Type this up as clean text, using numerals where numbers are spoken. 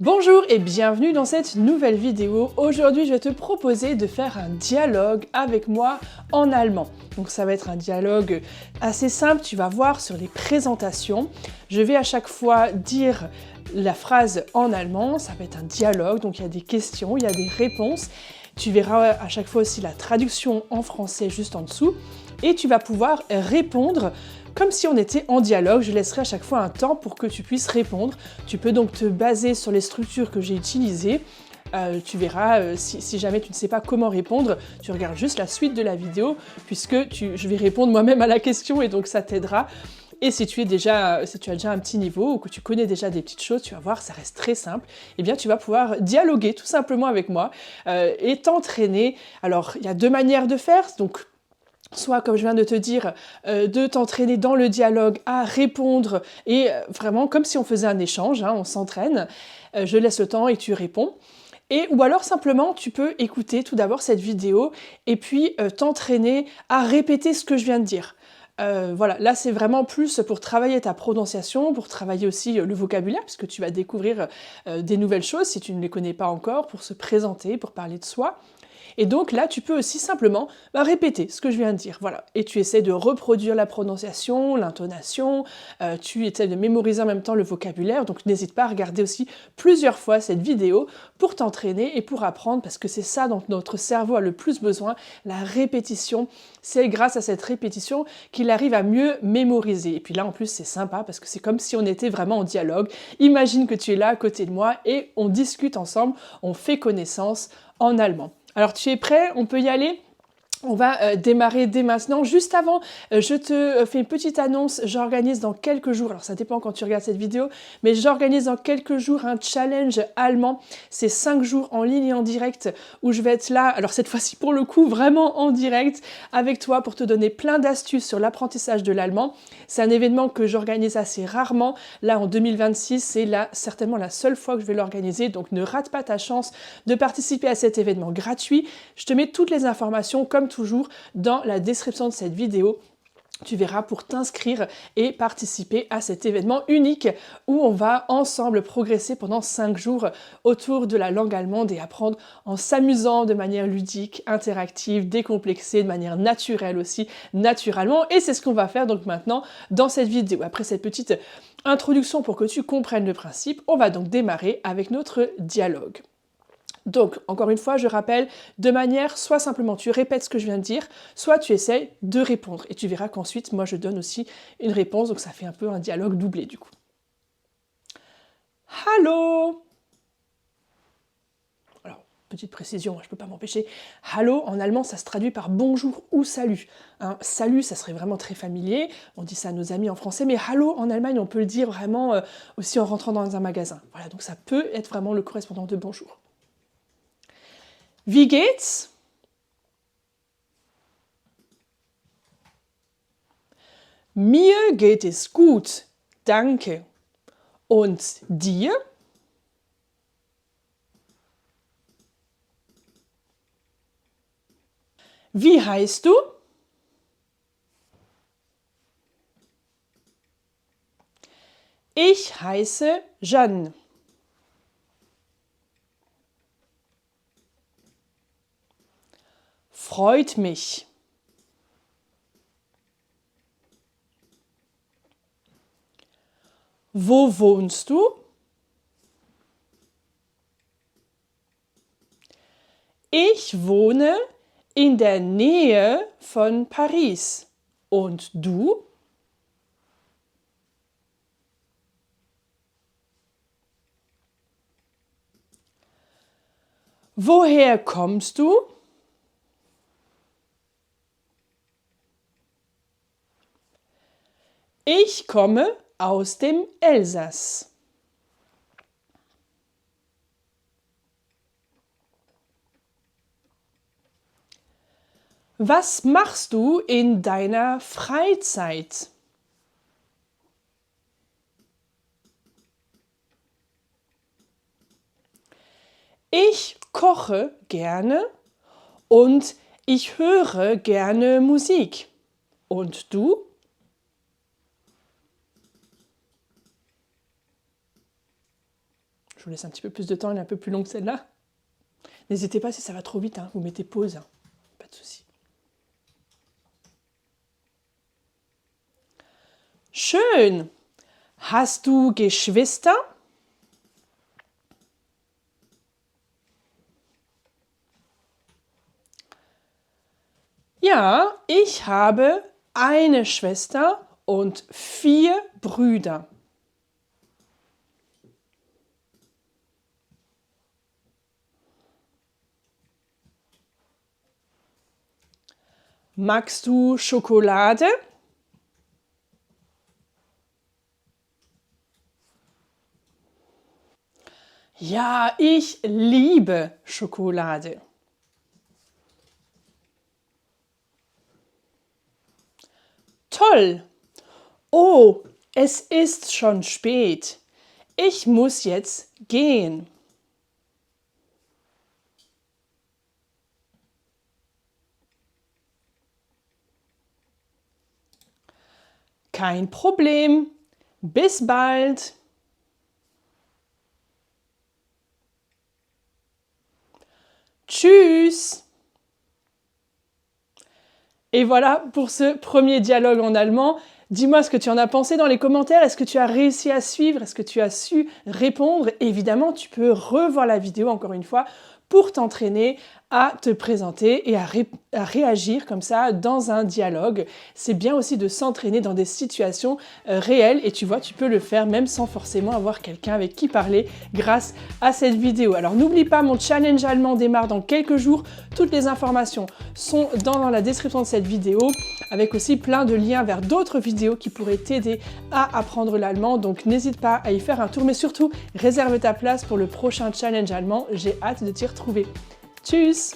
Bonjour et bienvenue dans cette nouvelle vidéo. Aujourd'hui, je vais te proposer de faire un dialogue avec moi en allemand. Donc ça va être un dialogue assez simple, tu vas voir sur les présentations. Je vais à chaque fois dire la phrase en allemand, ça va être un dialogue, donc il y a des questions, il y a des réponses. Tu verras à chaque fois aussi la traduction en français juste en dessous et tu vas pouvoir répondre comme si on était en dialogue. Je laisserai à chaque fois un temps pour que tu puisses répondre. Tu peux donc te baser sur les structures que j'ai utilisées. Tu verras, si jamais tu ne sais pas comment répondre, tu regardes juste la suite de la vidéo, puisque je vais répondre moi-même à la question et donc ça t'aidera. Et si tu as déjà un petit niveau ou que tu connais déjà des petites choses, tu vas voir, ça reste très simple. Eh bien, tu vas pouvoir dialoguer tout simplement avec moi et t'entraîner. Alors, il y a deux manières de faire. Donc, soit, comme je viens de te dire, de t'entraîner dans le dialogue à répondre et vraiment comme si on faisait un échange, hein, on s'entraîne. Je laisse le temps et tu réponds. Ou alors simplement, tu peux écouter tout d'abord cette vidéo et puis t'entraîner à répéter ce que je viens de dire. Voilà, là c'est vraiment plus pour travailler ta prononciation, pour travailler aussi le vocabulaire, puisque tu vas découvrir des nouvelles choses si tu ne les connais pas encore, pour se présenter, pour parler de soi. Et donc là, tu peux aussi simplement répéter ce que je viens de dire, voilà. Et tu essaies de reproduire la prononciation, l'intonation, tu essaies de mémoriser en même temps le vocabulaire, donc n'hésite pas à regarder aussi plusieurs fois cette vidéo pour t'entraîner et pour apprendre, parce que c'est ça dont notre cerveau a le plus besoin, la répétition. C'est grâce à cette répétition qu'il arrive à mieux mémoriser. Et puis là, en plus, c'est sympa, parce que c'est comme si on était vraiment en dialogue. Imagine que tu es là à côté de moi et on discute ensemble, on fait connaissance en allemand. Alors tu es prêt? On peut y aller? On va démarrer dès maintenant. Juste avant, je te fais une petite annonce. J'organise dans quelques jours, alors ça dépend quand tu regardes cette vidéo, mais j'organise dans quelques jours un challenge allemand. C'est 5 jours en ligne et en direct où je vais être là, alors cette fois-ci pour le coup vraiment en direct avec toi pour te donner plein d'astuces sur l'apprentissage de l'allemand. C'est un événement que j'organise assez rarement. Là en 2026, c'est certainement la seule fois que je vais l'organiser, donc ne rate pas ta chance de participer à cet événement gratuit. Je te mets toutes les informations comme toujours dans la description de cette vidéo. Tu verras pour t'inscrire et participer à cet événement unique où on va ensemble progresser pendant 5 jours autour de la langue allemande et apprendre en s'amusant de manière ludique, interactive, décomplexée, de manière naturelle aussi, naturellement. Et c'est ce qu'on va faire donc maintenant dans cette vidéo. Après cette petite introduction pour que tu comprennes le principe, on va donc démarrer avec notre dialogue. Donc, encore une fois, je rappelle, de manière, soit simplement tu répètes ce que je viens de dire, soit tu essayes de répondre. Et tu verras qu'ensuite, moi, je donne aussi une réponse, donc ça fait un peu un dialogue doublé du coup. Hallo! Alors, petite précision, je ne peux pas m'empêcher. Hallo, en allemand, ça se traduit par bonjour ou salut. Hein, salut, ça serait vraiment très familier. On dit ça à nos amis en français, mais hallo, en Allemagne, on peut le dire vraiment aussi en rentrant dans un magasin. Voilà, donc ça peut être vraiment le correspondant de bonjour. Wie geht's? Mir geht es gut, danke. Und dir? Wie heißt du? Ich heiße Jeanne. Freut mich. Wo wohnst du? Ich wohne in der Nähe von Paris. Und du? Woher kommst du? Ich komme aus dem Elsass. Was machst du in deiner Freizeit? Ich koche gerne und ich höre gerne Musik. Und du? vous laisse un petit peu plus de temps, elle est un peu plus longue celle-là. N'hésitez pas si ça va trop vite, hein, vous mettez pause, hein, pas de souci. Schön. Hast du Geschwister? Ja, ich habe eine Schwester und 4 Brüder. Magst du Schokolade? Ja, ich liebe Schokolade. Toll! Oh, es ist schon spät. Ich muss jetzt gehen. Kein Problem. Bis bald. Tschüss. Et voilà pour ce premier dialogue en allemand. Dis-moi ce que tu en as pensé dans les commentaires. Est-ce que tu as réussi à suivre? Est-ce que tu as su répondre? Évidemment, tu peux revoir la vidéo encore une fois pour t'entraîner à te présenter et à réagir comme ça dans un dialogue. C'est bien aussi de s'entraîner dans des situations réelles et tu vois, tu peux le faire même sans forcément avoir quelqu'un avec qui parler grâce à cette vidéo. Alors n'oublie pas, mon challenge allemand démarre dans quelques jours. Toutes les informations sont dans la description de cette vidéo avec aussi plein de liens vers d'autres vidéos qui pourraient t'aider à apprendre l'allemand. Donc n'hésite pas à y faire un tour, mais surtout réserve ta place pour le prochain challenge allemand. J'ai hâte de t'y retrouver. Tschüss!